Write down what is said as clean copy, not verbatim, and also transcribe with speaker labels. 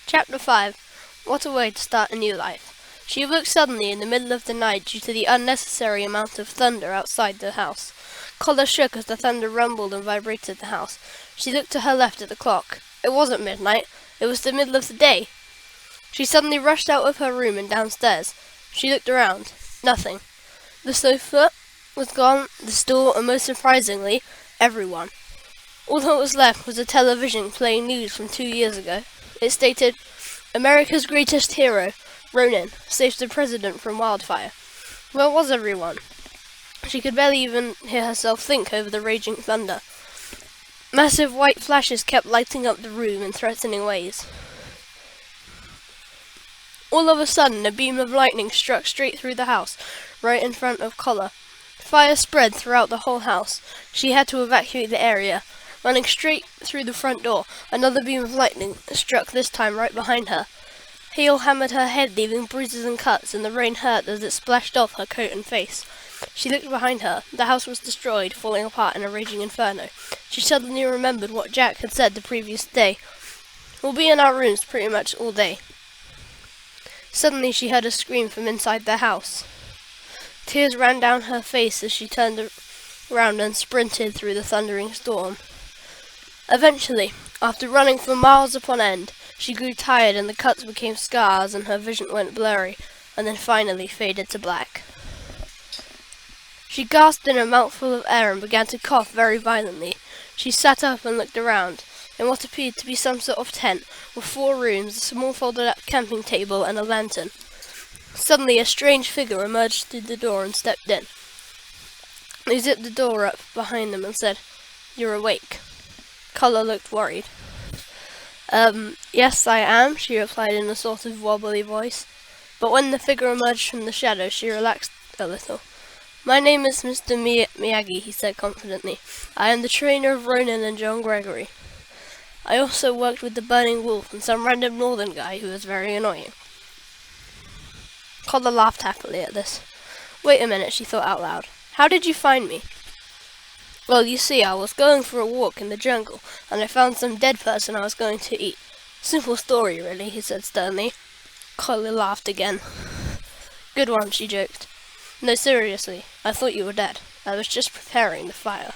Speaker 1: Chapter 5. What a way to start a new life. She awoke suddenly in the middle of the night due to the unnecessary amount of thunder outside the house. Collar shook as the thunder rumbled and vibrated the house. She looked to her left at the clock. It wasn't midnight. It was the middle of the day. She suddenly rushed out of her room and downstairs. She looked around. Nothing. The sofa was gone, the stool, and most surprisingly, everyone. All that was left was a television playing news from 2 years ago. It stated, "America's greatest hero, Ronin, saves the president from wildfire." Where was everyone? She could barely even hear herself think over the raging thunder. Massive white flashes kept lighting up the room in threatening ways. All of a sudden, a beam of lightning struck straight through the house, right in front of Collar. Fire spread throughout the whole house. She had to evacuate the area. Running straight through the front door, another beam of lightning struck, this time right behind her. Hail hammered her head, leaving bruises and cuts, and the rain hurt as it splashed off her coat and face. She looked behind her. The house was destroyed, falling apart in a raging inferno. She suddenly remembered what Jack had said the previous day. "We'll be in our rooms pretty much all day." Suddenly she heard a scream from inside the house. Tears ran down her face as she turned around and sprinted through the thundering storm. Eventually, after running for miles upon end, she grew tired and the cuts became scars and her vision went blurry, and then finally faded to black. She gasped in a mouthful of air and began to cough very violently. She sat up and looked around. In what appeared to be some sort of tent were 4 rooms, a small folded-up camping table, and a lantern. Suddenly, a strange figure emerged through the door and stepped in. They zipped the door up behind them and said, "You're awake." Collar looked worried. Yes, I am," she replied in a sort of wobbly voice. But when the figure emerged from the shadow, she relaxed a little. "My name is Mr. Miyagi," he said confidently. "I am the trainer of Ronin and John Gregory. I also worked with the Burning Wolf and some random northern guy who was very annoying." Collar laughed happily at this. "Wait a minute," she thought out loud. "How did you find me?" "Well, you see, I was going for a walk in the jungle, and I found some dead person I was going to eat. Simple story, really," he said sternly. Collar laughed again. "Good one," she joked. "No, seriously, I thought you were dead. I was just preparing the fire."